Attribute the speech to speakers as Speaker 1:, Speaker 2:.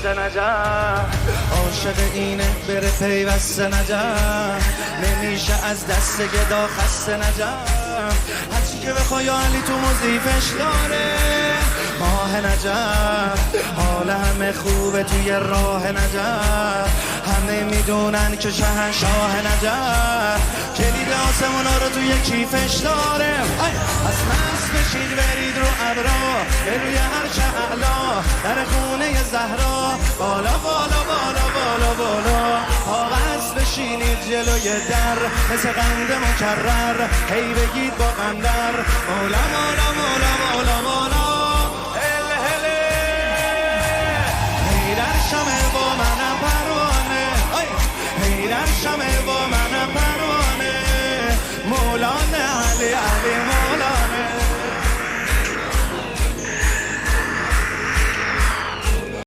Speaker 1: دست نجم عاشق اینه بره پیوسته نجم نمیشه از دست گدا خسته نجم هرچی که بخوای علی تو مضیفش داره ماه نجم حال همه خوبه توی راه نجم همه میدونن که شهنشاه نجم کلید آسمونا رو توی کیفش داره از مست بشید برید رو ابرا به روی هر اعلا در خونه زهرا بالا بالا بالا بالا بالا آغاز بشینید جلوی در مثل قند مکرر هی بگید با قندر مولا مولا مولا مولا مولا هله هله هی در شمه با منم پروانه هی در شمه با